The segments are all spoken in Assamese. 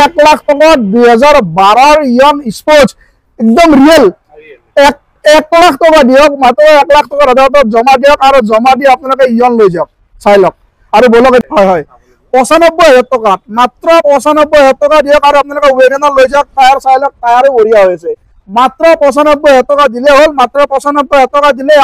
1 লাখ টাকা 2012 ইয়ন স্পোর্টস একদম রিয়েল 1 লাখ টাকা দিয়ক মাত্র 1 লাখ টাকা দাদা জমা দিয়ক আর জমা দি আপনারা ইয়ন লৈ যাওক চাই লওক আর বলক হয় হয় 95,000 টাকা মাত্র 95,000 টাকা দিয়ক আর আপনারা ওয়েগনার লৈ যাওক টায়ার চাই লওক টায়ারে বড়িয়া হয়েছে মাত্র 95,000 টাকা দিলে হল মাত্র 95,000 টাকা দিলে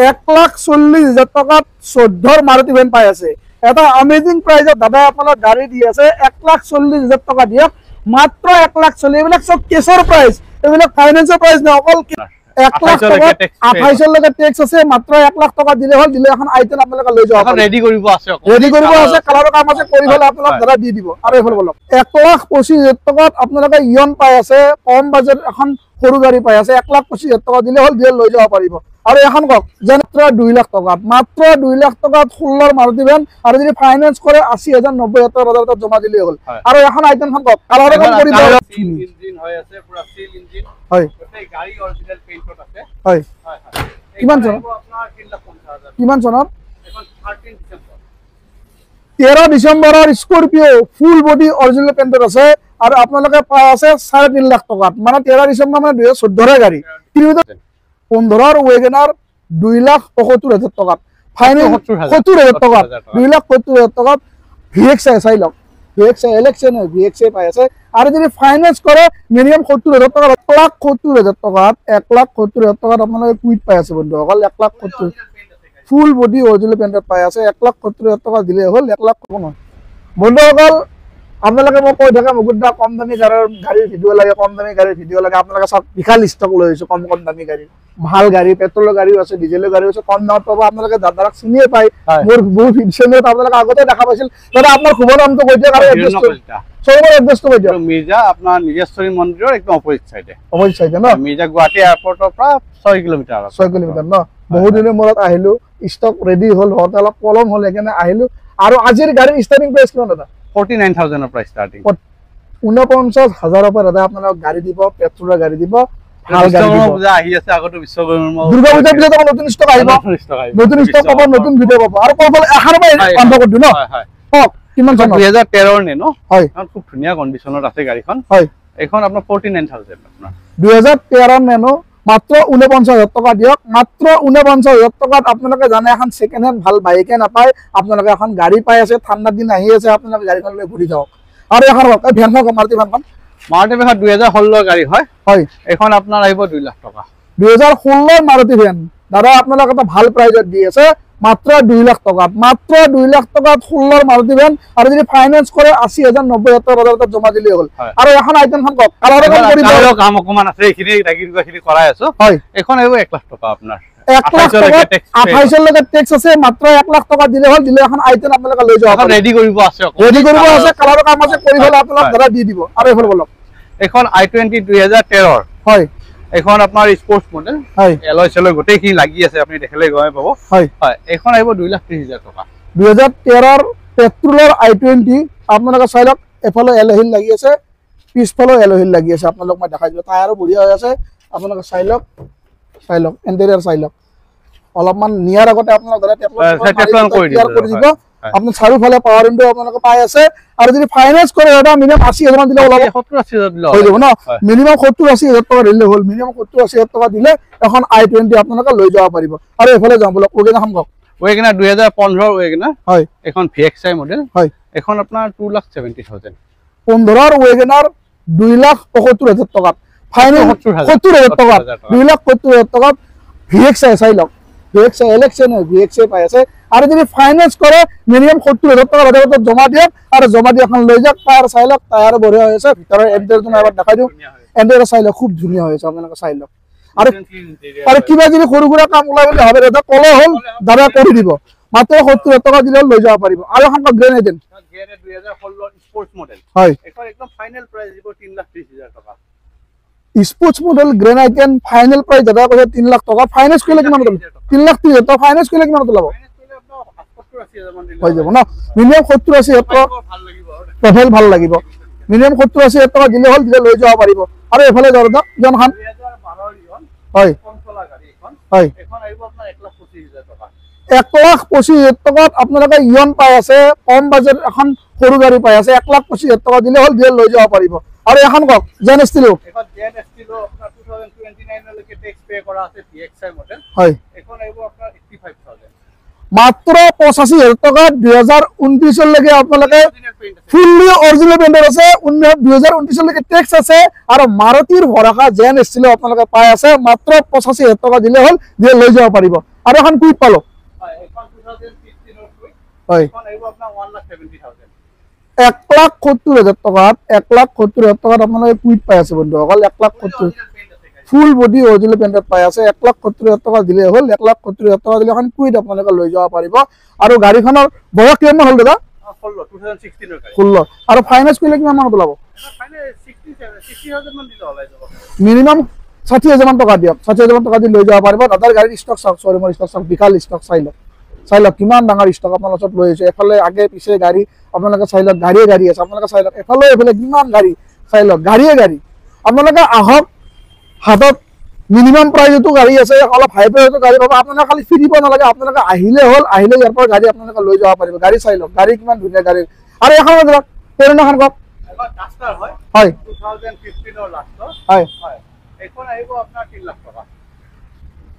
1,40,000 টাকা 14 মারুতি ভ্যান পাই আছে এটা অ্যামেজিং প্রাইজত দাদা আপনার গাড়ি দি আছে 1,40,000 টাকা দিয়ক মাত্র 1,40,000 এবিলাক সব কেসর প্রাইস এবিলাক ফাইন্যান্সের প্রাইস না অকল 1 লাখ টাকা 28 লাখ ট্যাক্স আছে মাত্র 1 লাখ টাকা দিলে হল দিলে এখন আইটেম আপনারা লৈ যাও এখন রেডি কৰিব আছে কালাৰৰ কাম আছে কৰি হলে আপোনাক দাদা দি দিব আৰু এফালে বলক 1,25,000 টাকাত আপোনালোকে ইয়ন পাই আছে কম বাজেট এখন সৰু গাড়ী পাই আছে 1,25,000 টাকা দিলে হল দিয়ে লৈ যাব পাৰিব আৰু এখন কক যেনত্ৰ 2 লাখ টাকাত মাত্ৰ 2 লাখ টাকাত 16 মাৰুতি ভ্যান আৰু যদি ফাইনান্স কৰে 80,000 90,000 বাজাৰত জমা দিলে হল আৰু এখন আইটেম খন কক কালাৰৰ কাম কৰি দিব ইঞ্জিন হৈ আছে পুৰা সিল ইঞ্জিন হয় এই গাড়ী অৰিজিনাল পেইন্টত আছে হয় হয় কিমান জন আপোনাৰ 3,50,000 কিমান জনত এখন 13 ডিসেম্বৰৰ স্কৰপিও ফুল বডি অৰিজিনাল পেইন্টত আছে আৰু আপোনালোকে পাই আছে 3.5 লাখ টাকাত মানে 13 ডিসেম্বৰ মানে 2014 গাড়ী 15 ওয়েগনার 2,75,000 টাকা ফাইনাল 70,000 টাকা 2,70,000 টাকা ভিএক্সআই চাই লওক ভিএক্সআই ইলেকশন ভিএক্সআই পাই আছে আর যদি ফাইনান্স করে মিনিমাম 70,000 টাকা 1,70,000 টাকা 1,70,000 টাকা আপনারা কুইট পাই আছে বন্ধু অকল 1,70,000 ফুল বডি অরিজিনাল পেইন্ট পাই আছে 1,70,000 টাকা দিলে হল 1 লাখ কোন বন্ধু অকল আপোনালোকে মই কৈ থাকা মুগুদা কম দামী গাড়ীৰ ভিডিও লাগে কম দামী গাড়ীৰ ভিডিও লাগে আপোনালোকে সব বিশাল স্টক লৈ আহিছো কম দামী গাড়ী ভাল গাড়ী পেট্ৰলৰ গাড়ীও আছে ডিজেলৰ গাড়ীও আছে কম দামত পাব আপোনালোকে দাদাক চিনিয়ে পায় মোৰ বহুত ভিডিঅ'ত আপোনালোকে আগতে দেখা পাইছিল দাদা আপোনাৰ শুভ নামটো কৈ দিয়ক আৰু সবৰ এড্ৰেছটো কৈ দিয়ক মিৰ্জা আপোনাৰ নিজেশ্বৰী মন্দিৰৰ একদম অপোজিট সাইডে ন মিৰ্জা গুৱাহাটী এয়াৰপৰ্টৰ পৰা 6 কিলোমিটাৰ ন বহুত দিনৰ মূৰত আহিলো ষ্টক ৰেডি হল হতে অলপ পলম হল এখানে আহিলো আৰু আজিৰ গাড়ীৰ ষ্টাৰ্টিং প্ৰাইস কিমান দাদা 49,000 प्राइस स्टार्टिंग 49,000 पर दादा আপনারা গাড়ি দিব পেট্রোলের গাড়ি দিব ভাল গাড়ি দিব পূজা আহি আছে আগতো বিশ্বকৰ্মা দুৰ্গা পূজা পিছত নতুন স্টক আহিব নতুন স্টক পাব নতুন ভিডিও পাব আৰু কল এখন পাই বন্ধ কৰি দিও ন হয় হয় কিমান জন 2013 নে ন হয় খুব ধুনিয়া কন্ডিশনত আছে গাড়ীখন হয় এখন আপোনাৰ 49,000 আপোনাৰ 2013 নে ন মাত্ৰ 49,000 টাকা দিয়ক মাত্ৰ 49,000 টাকাত আপোনালোকে জানে এখন সেকেন্ড হ্যান্ড ভাল বাইকে নাপায় আপোনালোকে এখন গাড়ী পাই আছে ঠাণ্ডা দিন আহি আছে আপোনালোকে গাড়ীখন লৈ ঘূৰি যাওক আৰু এখন ভ্যানখন মাৰুতি ভ্যানখন 2016 গাড়ী হয় হয় এখন আপোনাৰ আহিব 2 লাখ টাকা 2016 মাৰুতি ভ্যান দাদা আপোনালোকে এটা ভাল প্ৰাইজত দি আছে মাত্ৰ 2 লাখ টাকাত মাত্ৰ 2 লাখ টাকাত 16 মাৰুতি ভ্যান আৰু যদি ফাইনান্স কৰে 80,000 90,000 বাজাৰত জমা দিলে হ'ল আৰু এখন আইটেমখন কক কালাৰৰ কাম কৰি দিব কাম অকমান আছে এইখিনি দাগিৰখিনি কৰাই আছো হয় এখন আহিব 1 লাখ টাকা আপোনাৰ 1 লাখ টাকা 28 লাখ ট্যাক্স আছে মাত্ৰ 1 লাখ টাকা দিলে হ'ল দিলে এখন আইটেম আপোনালোকে লৈ যাওক এখন ৰেডি কৰিব আছে কালাৰৰ কাম আছে কৰি হল আপোনালোক দাদা দি দিব আৰু এফালে বলক এখন i20 2013 হয় এখন আপোনাৰ স্পোর্টস মডেল হয় এলয় সেলয় গোটেই কি লাগি আছে আপুনি দেখলে গয় পাবো হয় হয় এখন আহিব 2,30,000 টাকা 2013 পেট্ৰোলৰ i20 আপোনালোকে চাই লওক এফালে এলহিল লাগি আছে পিছফালে এলহিল লাগি আছে আপোনালোক মই দেখাই দিও টায়াৰো বঢ়িয়া হৈ আছে আপোনালোকে চাই লওক ইন্টেৰিয়ৰ চাই লওক অলপমান নিয়াৰ আগতে আপোনালোক দাদা টেপলান কৰি দিব আপনি চাৰিওফালে পাৱাৰ উইন্ডো আপোনালোকে পাই আছে আৰু যদি ফাইনান্স কৰে এটা মিনিমাম 80,000 মান দিলে ওলাব 70-80,000 দিলে হৈ যাব ন মিনিমাম 70-80,000 টাকা দিলে হ'ল মিনিমাম 70-80,000 টাকা দিলে এখন i20 আপোনালোকে লৈ যাব পাৰিব আৰু এফালে যাম বলক ওগেনা খাম কক ওগেনা 2015 ওগেনা হয় এখন ভিএক্সআই মডেল হয় এখন আপোনাৰ 2,70,000 15 ওগেনাৰ 2,75,000 টাকা ফাইনাল 70,000 টাকা 2,70,000 টাকা ভিএক্সআই চাই লওক ভিএক্সআই ইলেকশন ভিএক্সআই পাই আছে আৰু যদি ফাইনান্স কৰে মিনিমাম 70,000 টাকা বাজাৰত জমা দিয়ে আৰু জমা দি এখন লৈ যাওক টায়াৰ চাই লওক টায়াৰ বঢ়িয়া হৈ আছে ভিতৰৰ এন্টাৰটো এবাৰ দেখাই দিও এন্টাৰ চাই লওক খুব ধুনীয়া হৈ আছে আপোনালোকে চাই লওক আৰু কিবা যদি সৰু সুৰা কাম ওলাই বুলি ভাবে দাদা কল হল দাদা কৰি দিব মাত্ৰ 70,000 টাকা দিলে লৈ যাব পাৰিব আৰু এখন গ্ৰেনেড 2016 স্পোর্টস মডেল হয় এখন একদম ফাইনাল প্রাইস দিব 3,30,000 টাকা স্পোর্টস মডেল গ্রেনাইটেন ফাইনাল প্রাইস দাদা কয় 3 লাখ টাকা ফাইনান্স কৰিলে কিমান হ'ব 3,30,000 টাকা ফাইনান্স কৰিলে কিমান হ'ব হৈ যাব ন মিনিমাম 70-80,000 টাকা ভাল লাগিব প্ৰফাইল ভাল লাগিব মিনিমাম 70-80,000 টাকা দিলে হল দিলে লৈ যাব পাৰিব আৰু এফালে দাদা জনখান 2012 ইয়ন হয় কনসোলা গাড়ী এখন হয় এখন আহিব আপোনাৰ 1,25,000 টাকা 1,25,000 টকাত আপোনালোকে ইয়ন পাই আছে, কম বাজেট এখন সৰু গাড়ী পাই আছে। 1,25,000 টকা দিলে হ'ল, দিয়ে লৈ যাব পাৰিব। আৰু এখন কওক জেন ষ্টিলো, এখন জেন ষ্টিলো আপোনাৰ 2029 লৈকে টেক্স পে কৰা আছে, VXI মডেল। হয়, এখন আহিব আপোনাৰ 85,000 মাত্ৰ 85,000 টকাত 2029 লৈকে আপোনালোকে ফুল্লি অৰিজিনেল পেইণ্টৰ আছে। 2029 লৈকে টেক্স আছে আৰু মাৰুতিৰ ভৰসা জেন ষ্টিলো আপোনালোকে পাই আছে। মাত্ৰ 85,000 টকা দিলে হ'ল, দিয়ে লৈ যাব পাৰিব। আৰু এখন কুইক পালো, হয়, এখন 2015 ৰ কুইক। হয়, এখন আহিব আপোনাৰ 1,70,000 1,70,000 টকাত 1,70,000 টকাত আপোনালোকে কুইক পাই আছে বন্ধুসকল। 1,70,000 ফুল বডি অৰিজিনেল পেইণ্টত পাই আছে। 1,70,000 টকা দিলে হ'ল, 1,70,000 টকা দিলে এখন কুইট আপোনালোকে লৈ যাব পাৰিব। আৰু গাড়ীখনৰ বয়স কিমান হ'ল দাদা? 2016 ৰ গাড়ী। 16। আৰু ফাইনেন্স কৰিলে কিমান মানত ওলাব? ফাইনেল 60,000 মান দিলে ওলাই যাব। মিনিমাম 60,000 মান টকা দিয়ক। 60,000 টকা দি লৈ যাব পাৰিব। দাদাৰ গাড়ীৰ ষ্টক চাওক, শ্বৰুমৰ ষ্টক চাওক, বিশাল ষ্টক চাই লওক। চাই লওক কিমান ডাঙৰ ষ্টক আপোনালোকৰ ওচৰত লৈ আহিছে। এফালে আগে পিছে গাড়ী আপোনালোকে চাই লওক, গাড়ীয়ে গাড়ী আছে আপোনালোকে চাই লওক। এফালে এফালে কিমান গাড়ী চাই লওক, গাড়ীয়ে গাড়ী। আপোনালোকে আহক, হাতত মিনিমাম প্ৰাইজতো গাড়ী আছে, অলপ হাই প্ৰাইজতো গাড়ী পাব। আপোনালোকে খালি ফিৰিব নালাগে, আপোনালোকে আহিলে হ'ল। আহিলে ইয়াৰ পৰা গাড়ী আপোনালোকে লৈ যাব পাৰিব। গাড়ী চাই লওক, গাড়ী কিমান ধুনীয়া গাড়ী। আৰু এখন ধৰক পেৰেনাখন কওক। এখন ডাস্টাৰ হয়, হয়, 2015 ৰ লাষ্টৰ। হয়, হয়, এখন আহিব আপোনাৰ 3 লাখ টকা।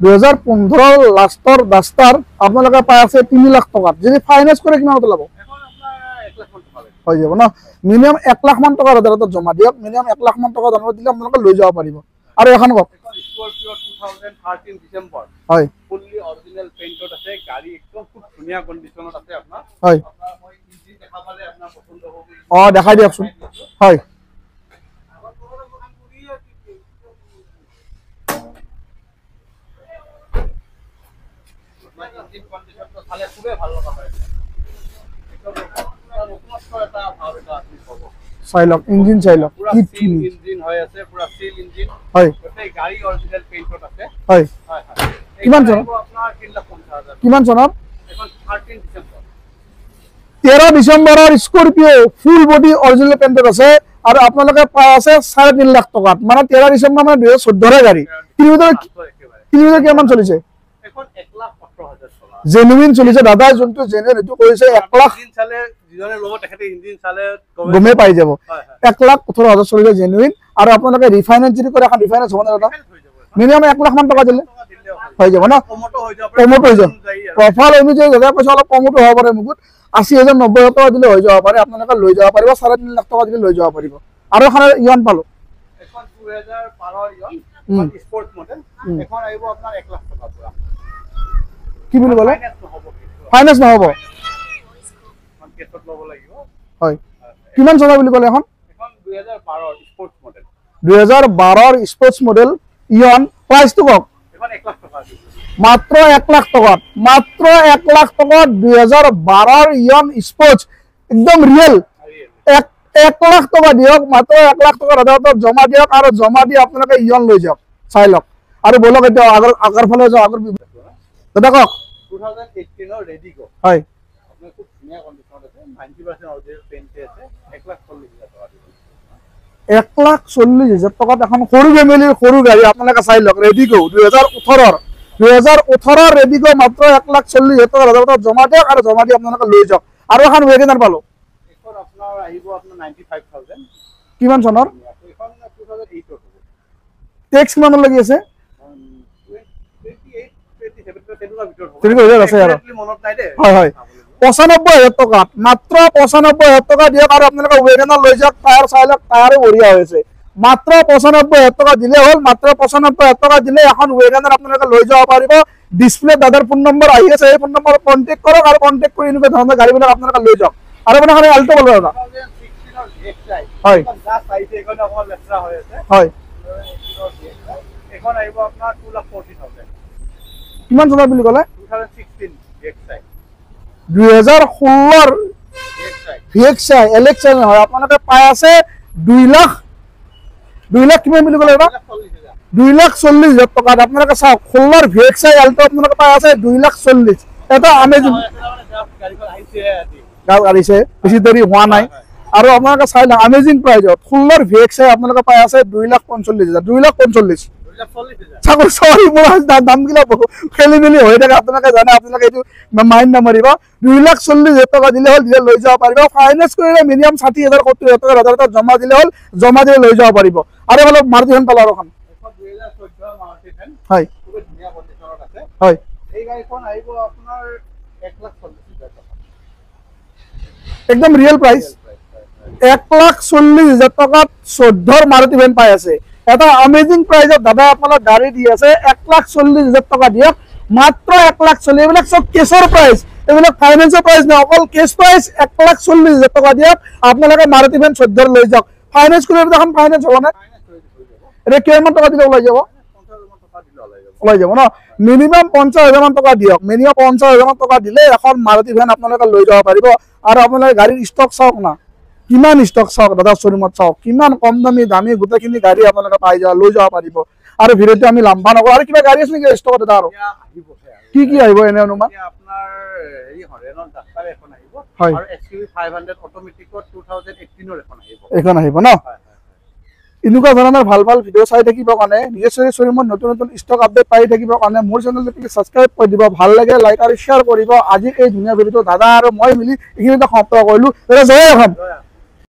2015 লাষ্টৰ ডাস্টাৰ আপোনালোকে পাই আছে 3 লাখ টকাত। যদি ফাইনেন্স কৰে কিমানত ওলাব? এখন আপোনাৰ 1 লাখ মান টকা লাগিব। হৈ যাব ন? মিনিমাম 1 লাখ মান টকা দাদাৰ জমা দিয়ক। মিনিমাম 1 লাখ মান টকা জমা দিলে আপোনালোকে লৈ যাব পাৰিব। আৰু এখন কওক। এখন স্কৰপিঅ 2013 ডিচেম্বৰ, হয়, ফুল্লি অৰিজিনেল পেইণ্টত আছে। গাড়ী একদম খুব ধুনীয়া কণ্ডিশ্যনত আছে। আপোনাৰ হয়, মই ইঞ্জিন দেখা পালে আপোনাৰ পছন্দ হ'ব। দেখাই দিয়কচোন। হয়, ইঞ্জিন কণ্ডিশ্যনটো চালে খুবেই ভাল লগা হয়। এটা ভাব এটা আপনি পাব। চাই লওক, ইঞ্জিন চাই লওক, পুৰা কি সিল ধুনীয়া। ইঞ্জিন হৈ আছে, পুৰা সিল ইঞ্জিন। হয়, গোটেই গাড়ী অৰিজিনেল পেইণ্টত আছে। হয়, হয় হয়। কিমান এইখন চনৰ? আহিব আপোনাৰ 3,50,000। কিমান চনত? এখন 13 ডিচেম্বৰ। 13 ডিচেম্বৰৰ স্কৰপিঅ ফুল বডি অৰিজিনেল পেইণ্টত আছে। আৰু আপোনালোকে পাই আছে 3.5 লাখ টকাত। মানে 13 ডিচেম্বৰ মানে 2014 গাড়ী। কিলোমিটাৰ কিমান চলিছে? এখন 1,18,000 চলা। জেনুইন চলিছে। দাদাই যোনটো জেনুইন এইটো কৰিছে 1 লাখ। ইঞ্জিন চালে যিজনে ল'ব তেখেতে ইঞ্জিন চালে গমে পাই যাব। হয় হয়। 1,18,000 চলিছে জেনুইন। আৰু আপোনালোকে ৰিফাইনেন্স যদি কৰে এখন ৰিফাইনেন্স হ'ব না দাদা? মিনিমাম 1 লাখ মান টকা দিলে হৈ যাব ন? কমতো হৈ যাব। কমত হৈ যাব। প্ৰফাইল অনুযায়ী দাদা কৈছে অলপ কমতো হ'ব পাৰে। মুকুত 80,000 90,000 টকা দিলে হৈ যাব পাৰে। আপোনালোকে লৈ যাব পাৰিব। 3.5 লাখ টকা দিলে লৈ যাব পাৰিব। আৰু এখন ইয়ন পালো, এখন 2012 ইয়ন স্পৰ্টছ মডেল। এখন আহিব আপোনাৰ 1 লাখ টকা পুৰা। কি বুলি ক'লে? ফাইনেন্স নহ'ব, ফাইনেন্স নহ'ব। এখন কেছত ল'ব লাগিব। হয়, কিমান চনৰ বুলি ক'লে এখন? এখন 2012 স্পৰ্টছ মডেল। 2012 স্পৰ্টছ মডেল ইয়ন। প্ৰাইচটো কওক। এখন 1 লাখ টকা দিব। মাত্ৰ 1 লাখ টকাত। মাত্ৰ 1 লাখ টকাত 2012 ইয়ন স্পৰ্টছ একদম ৰিয়েল। 1 লাখ টকা দিয়ক। মাত্ৰ 1 লাখ টকা দাদাহঁতক জমা দিয়ক। আৰু জমা দি আপোনালোকে ইয়ন লৈ যাওক। চাই লওক। আৰু বলক এতিয়া আগৰ ফালে যাওঁ। আগৰ দাদা কওক। 2018 ৰ ৰেডিগো। হয়, আপোনাৰ খুব ধুনীয়া কণ্ডিশ্যনত আছে। 90% অৰিজিনেল পেইণ্টে আছে। 1,40,000 টকা দিব। 1,40,000 টকাত এখন সৰু ফেমিলিৰ সৰু গাড়ী আপোনালোকে চাই লওক। ৰেডিগো 2018 ৰেডিগো মাত্ৰ 1,40,000 টকা দাদাহঁতক জমা দিয়ক। আৰু জমা দি আপোনালোকে লৈ যাওক। আৰু এখন ৱেগনাৰ পালো। এখন আপোনাৰ আহিব আপোনাৰ 95,000। কিমান চনৰ? এখন 2008 ৰ হ'ব। টেক্স কিমান লাগি আছে? 28, 27 তেনেকুৱা ভিতৰত হ'ব। তেনেকুৱা ভিতৰত আছে আৰু। মনত নাই দে। হয় হয়। 95,000 টকাত। মাত্ৰ 95,000 টকা দিয়ক। আৰু আপোনালোকে ৱেগনাৰ লৈ যাওক। টায়াৰ চাই লওক, টায়াৰো বঢ়িয়া হৈছে। মাত্ৰ 95,000 টকা দিলে হ'ল। মাত্ৰ 95,000 টকা দিলে এখন ৱেগনাৰ আপোনালোকে লৈ যাব পাৰিব। ডিছপ্লে দাদাৰ ফোন নম্বৰ আহি আছে। এই ফোন নম্বৰত কণ্টেক্ট কৰক। আৰু কণ্টেক্ট কৰি এনেকুৱা ধৰণৰ গাড়ীবিলাক আপোনালোকে লৈ যাওক। আৰু মানে খালি আল্টো পালো দাদা। 2016 ৰ VXI। হয়। এখন জাষ্ট আহিছে, এখন অকমান লেতেৰা হৈ আছে। হয়, এখন আহিব আপোনাৰ 2,40,000। কিমান চনৰ বুলি ক'লে? 2016 VXI। 2016 VXI এলেক্সা নহয়। আপোনালোকে পাই আছে 2 লাখ কিমান বুলি ক'লে দাদা? 2,40,000 টকাত। আপোনালোকে চাওক 16 VXI আল্টো আপোনালোকে পাই আছে 2,40,000। এটা আমেজিং গাড়ীছে, বেছি দেৰি হোৱা নাই। আৰু আপোনালোকে চাই লওক আমেজিং প্ৰাইজত 16 VXI আপোনালোকে পাই আছে 2,45,000। 2,45,000 এইবিলাক 40,000 চাকৰি চৰি মোৰ দামগিলা খেলি মেলি হৈ থাকে আপোনালোকে জানে আপোনালোকে এইটো মাইণ্ড নামাৰিব 2,40,000 টকা দিলে হ'ল দিলে লৈ যাব পাৰিব ফাইনেন্স কৰিলে মিনিমাম 60,000 70,000 টকা হাজাৰ জমা দিলে হ'ল জমা দিয়ে লৈ যাব পাৰিব আৰু অলপ মাৰুতি ভেন পালো আৰু এখন এখন 2014 মাৰুতি ভেন হয় খুব ধুনীয়া কণ্ডিশ্যনত আছে হয় এই গাড়ীখন আহিব আপোনাৰ 1,40,000 টকা একদম ৰিয়েল প্ৰাইচ 1,40,000 টকাত 14 মাৰুতি ভেন পাই আছে এটা আমেজিং প্ৰাইজত দাদা আপোনাক গাড়ী দি আছে 1,40,000 টকা দিয়ক মাত্ৰ 1,40,000 এইবিলাক চব কেছৰ প্ৰাইচ এইবিলাক ফাইনেন্সৰ প্ৰাইচ নহয় অকল কেছ প্ৰাইচ 1,40,000 টকা দিয়ক আপোনালোকে মাৰুতি ভেন 14 লৈ যাওক ফাইনেন্স কৰিলে দেখোন ফাইনেন্স হ'ব নে এতিয়া কিমান টকা দিলে ওলাই যাব ওলাই যাব ন মিনিমাম 50,000 মান টকা দিয়ক মিনিমাম 50,000 মান টকা দিলে এখন মাৰুতি ভেন আপোনালোকে লৈ যাব পাৰিব আৰু আপোনালোকে গাড়ীৰ ষ্টক চাওক না কিমান ষ্টক চাওক দাদা শ্বৰুমত চাওক কিমান কম দামী গোটেইখিনি গাড়ী আপোনালোকে পাই যাব লৈ যাব পাৰিব আৰু ভিডিঅ'টো আমি লম্বা নকৰোঁ আৰু কিবা গাড়ী আছে নেকি ষ্টকত দাদা আৰু কি আহিব এনে অনুমান আপোনাৰ হেৰি হৰেনৰ ডাক্তাৰ এখন আহিব হয় আৰু XUV 500 অটোমেটিকত 2018 ৰ এখন আহিব এখন আহিব ন এনেকুৱা ধৰণৰ ভাল ভাল ভিডিঅ' চাই থাকিবৰ কাৰণে নিজস্বৰী শ্বৰুমত নতুন নতুন ষ্টক আপডেট পাই থাকিবৰ কাৰণে মোৰ চেনেলটো প্লিজ ছাবস্ক্ৰাইব কৰি দিব ভাল লাগে লাইক আৰু শ্বেয়াৰ কৰিব আজি এই ধুনীয়া ভিডিঅ'টো দাদা আৰু মই মিলি এইখিনিতে সমাপ্ত কৰিলোঁ জয় অসম